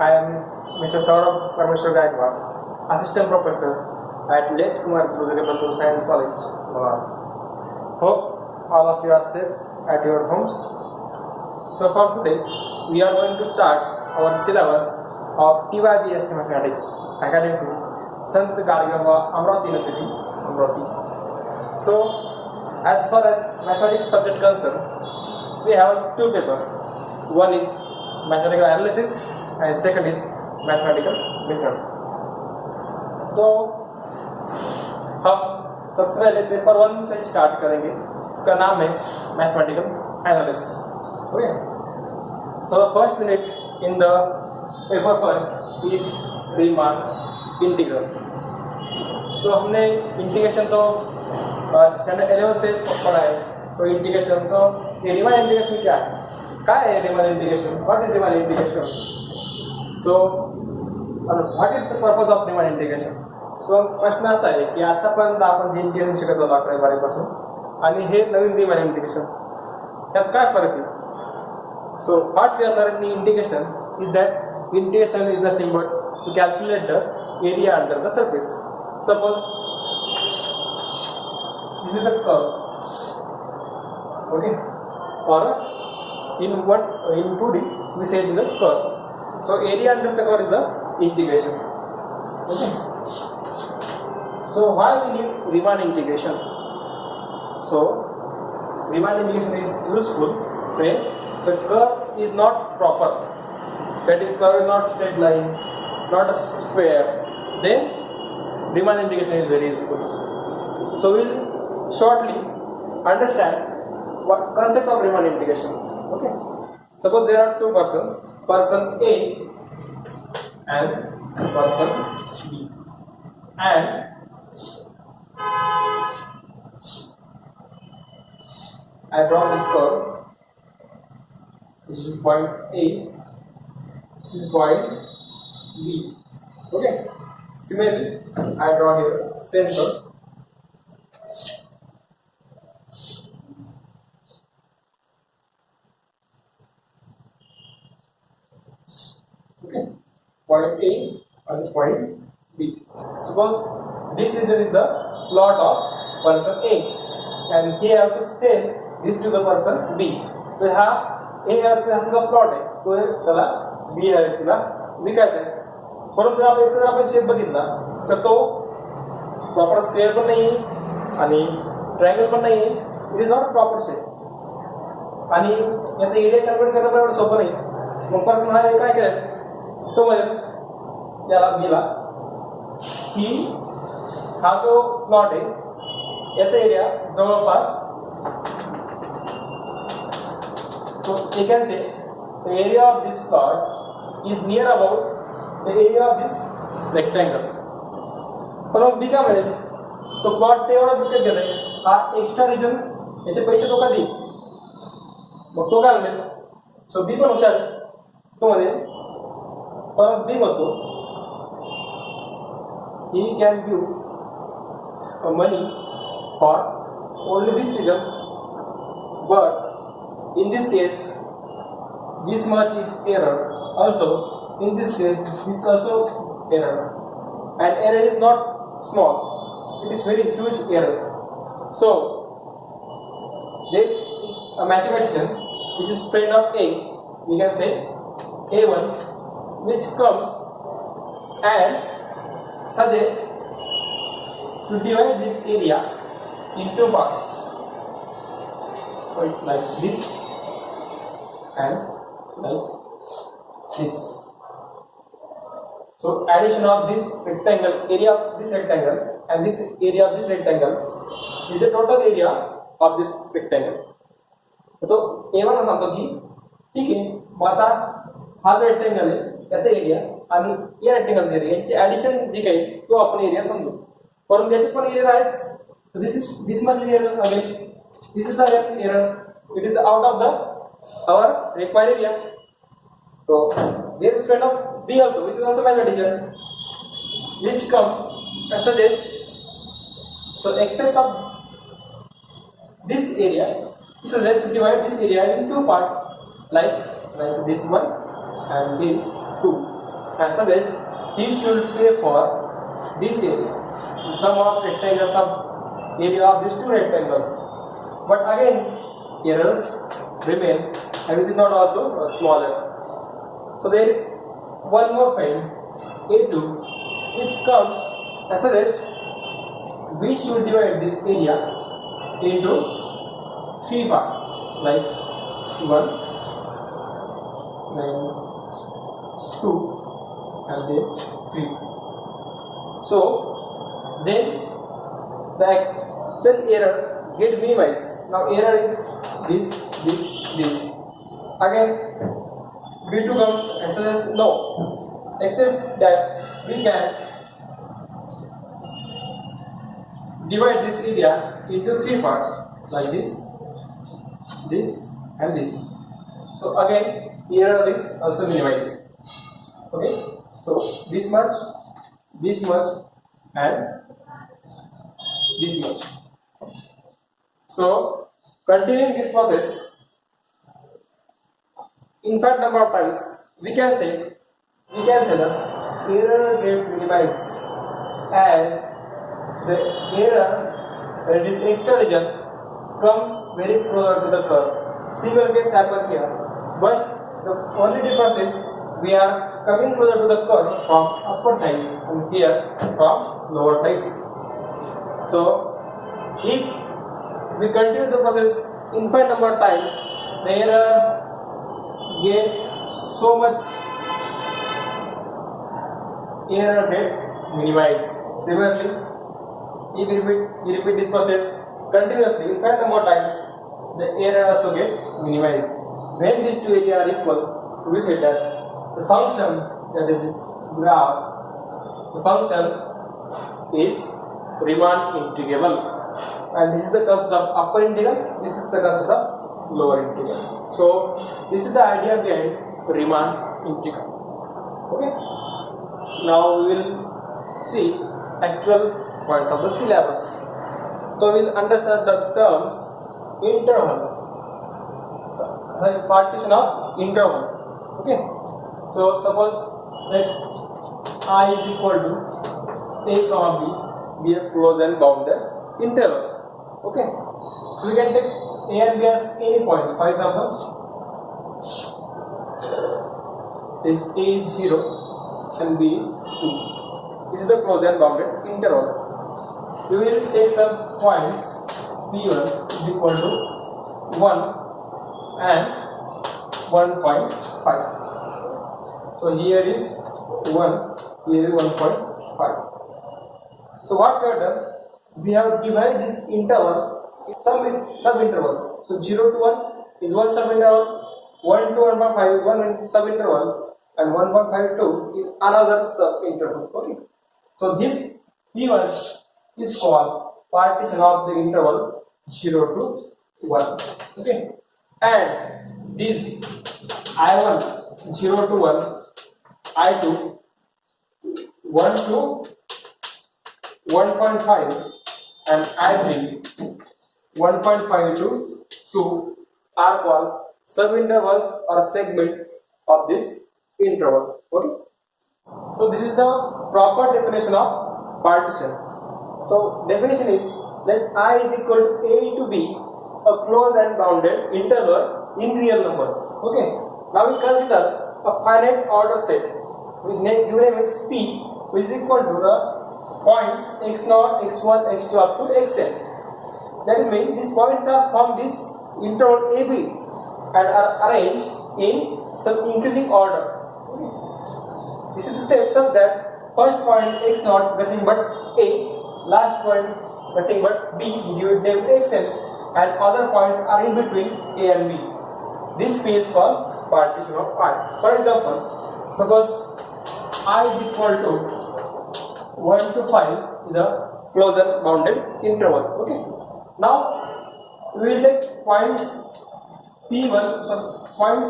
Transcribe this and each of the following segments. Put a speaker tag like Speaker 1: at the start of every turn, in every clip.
Speaker 1: I am Mr. Saurabh Gaikwad, Assistant Professor at L.K.D.K Science College, Lonar. Hope all of you are safe at your homes. So for today, we are going to start our syllabus of T.Y.B.Sc Mathematics according to Sant Gaikwad Amravati University, Amravati. So, as far as mathematics subject concerned, we have two papers. One is mathematical analysis and second is mathematical method. तो हम सबसे पहले paper 1 से start करेंगे. उसका नाम है mathematical analysis. Okay. So the first unit in the paper first is Riemann integral. तो हमने इंटीग्रेशन तो स्टैंडर्ड 11 से पढ़ा है. सो इंटीग्रेशन तो ये रीमान इंटीग्रेशन क्या है Riemann integration? What is Riemann integration? So what is the purpose of Riemann integration? So प्रश्न असा आहे की आतापर्यंत आपण जे इंटीग्रेशन शिकत होतो 11वी 12वी पासून आणि हे नवीन रीमान इंटीग्रेशन यात काय फरक आहे? So what we are learning integration is that integration is nothing but to calculate the area under the surface. Suppose this is the curve, okay, or in 2D we say it is a curve. So area under the curve is the integration. Okay. So why we need Riemann integration? So Riemann integration is useful when the curve is not proper. That is, curve is not straight line, not a square. Then Riemann integration is very useful. So we'll shortly understand what concept of Riemann integration. Okay. Suppose there are two persons, person A and person B, and I draw this curve. This is point A. This is point B. Okay. Similarly, I draw here same curve. Point A and this point B. Suppose this is the plot of person A, and here I have to send this to the person B. तो हा A हा plot आहे, तो त्याला B आहे तिला विकायचा आहे. परंतु आपण शेप बघितला तर तो प्रॉपर स्क्वेअर पण नाही आणि ट्रायंगल पण नाही. It is not proper shape आणि याचा एरिया कॅल्क्युलेट करणं एवढं सोपं नाही. मग पर्सन हा काय केलं तो म्हणजे त्याला दिला की हा जो प्लॉट आहे याचा एरिया जवळपास, so you can say the area of this plot is near about the area of this rectangle. पण मग बी काय म्हणेल तो प्लॉट तेवढाच विकत गेलाय, हा एक्स्ट्रा रिजन याचे पैसे तो कधी, मग तो काय म्हणेल. सो बी पण हुशार तो म्हणेल, परत बी म्हणतो he can give money for only this region, but in this case this much is error. Also in this case this also error, and error is not small, it is very huge error. So there is a mathematician which is friend of A, we can say A1, which comes and suggest to divide this area into parts, like this and like this. So addition of this rectangle, area of this rectangle and this area of this rectangle is the total area of this rectangle. तो A1 सांगतो की ठीक आहे, मग आता हा जो rectangle आहे त्याचा एरिया आणि या रेक्टँगलचा एरिया यांची ऍडिशन जी काही तो आपण एरिया समजू. परंतु त्याचे पण एरिया आहेच. This much area again, this is the error, it is out of the our required area. So there is friend of B also, which is also mathematician, which comes and suggests, so except of this area, so let's divide this area in two parts, like this one and this two. and suggest he should pay for this area, the sum of rectangles of area of these two rectangles. But again, errors remain, and which is not also a small error. So there is one more file, A2, which comes and suggests we should divide this area into 3 parts, like 1, then 2, and then 3. So then the actual error get minimized. Now error is this. Again B2 comes and says no, except that we can divide this area into 3 parts, like this, and this. So again error is also minimized. Okay, so this much, and this much. So continuing this process, infinite number of times, we can say that error get minimized as the error, that is extra region, comes very closer to the curve. Similar case happen here, but the only difference is we are coming closer to the curve from upper side and here from lower sides. So if we continue the process infinite number of times, the error get so much, error get minimized. Similarly, if we repeat this process continuously infinite number of times, the error also get minimized. When these two areas are equal, we say that the function, that is this graph, the function is Riemann integrable, and this is the concept of upper integral, this is the concept of lower integral. So this is the idea behind Riemann integral. Okay, now we will see actual points of the syllabus. So we will understand the terms interval, the partition of interval. Okay, so suppose let I is equal to a comma b be a closed and bounded interval. Okay, so we can take a and b as any points. For example, this a is 0 and b is 2. This is the closed and bounded interval. We will take some points. P1 is equal to 1 and 1.5. So here is 1, here is 1.5. So what we have done, we have divided this interval in sub intervals. So 0 to 1 is one sub interval, 1 to 1.5 is one sub interval, and 1.5 to is another sub interval. Okay. So this P1 is called partition of the interval 0 to 1. Okay, and this I1 0 to 1, I2 1 to 1.5, and I3 1.5 to 2 are called subintervals or segment of this interval. Okay, so this is the proper definition of partition. So definition is that I is equal to A to B, a closed and bounded interval in real numbers. Okay, now we consider a finite order set with name it P, which is equal to the points x0, x1, x2 up to xn. That is mean these points are from this interval AB and are arranged in some increasing order. Okay. This is the set such that first point x0 nothing but A, last point nothing but B, give it name xn, and other points are in between A and B. This P is called partition of I. For example, suppose I is equal to 1 to 5 is a closed and bounded interval. Okay. Now we will take points P1, so points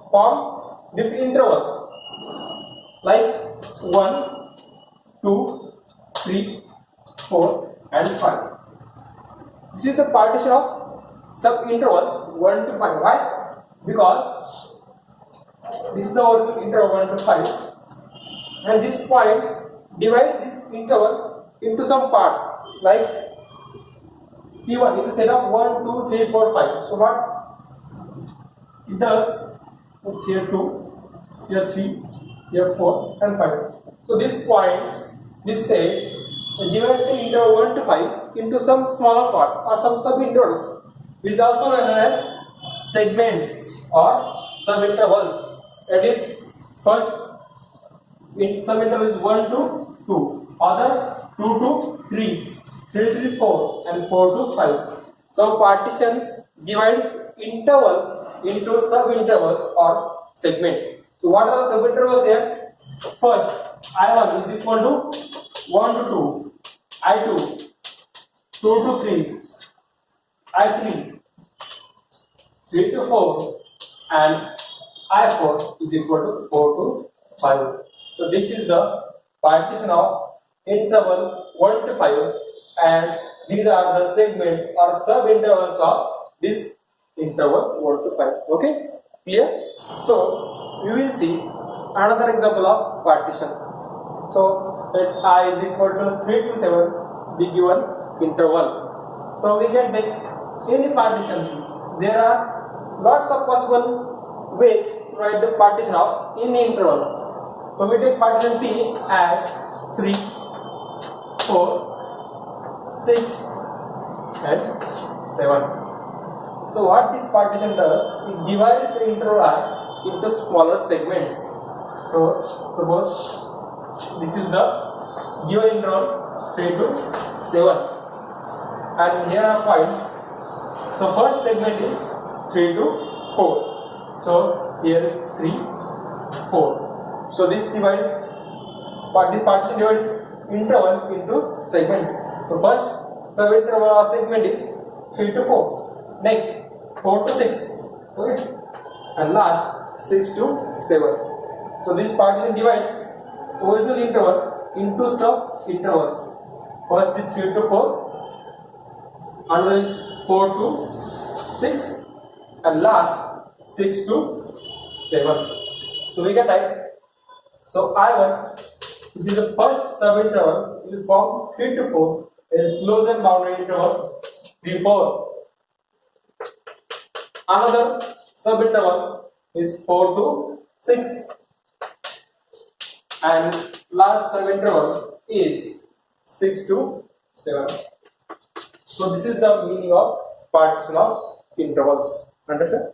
Speaker 1: from this interval like 1, 2, 3, 4 and 5. This is the partition of sub-interval 1 to 5. Why? Because this is the original interval 1 to 5 and these points divide this interval into some parts like P1 is a set of 1, 2, 3, 4, 5. So what intervals? Here 2, here 3, here 4 and 5. So these points, this set divide the interval 1 to 5 into some smaller parts or some sub-intervals, which is also known as segments or sub-intervals. That is, first sub-interval is 1 to 2, other 2 to 3, 3 to 4 and 4 to 5. So partitions divides interval into sub-intervals or segment. So what are the sub-intervals here? First, I1 is equal to 1 to 2, I2 2 to 3, I3 3 to 4 and I4 is equal to 4 to 5. So this is the partition of interval 1 to 5, and these are the segments or sub-intervals of this interval 1 to 5. Okay, clear? So we will see another example of partition. So let I is equal to 3 to 7 be given interval. So we can take any partition. There are lots of possible ways to write the partition of any interval. So we take partition P as 3, 4, 6 and 7. So what this partition does, it divides the interval I into smaller segments. So suppose this is the given interval 3 to 7 and here are points. So first segment is 3 to 4. So here is 3, 4. So this divides, this partition divides interval into segments. So first sub-interval or segment is 3 to 4. Next 4 to 6. Okay, and last 6 to 7. So this partition divides original interval into sub-intervals. First is 3 to 4, another is 4 to 6, and last 6 to 7. So we can type. So I1, this is the first sub-interval, is from 3 to 4, is closed and boundary interval 3, 4. Another sub-interval is 4 to 6, and last sub-interval is 6 to 7. So this is the meaning of partition of intervals. Understand?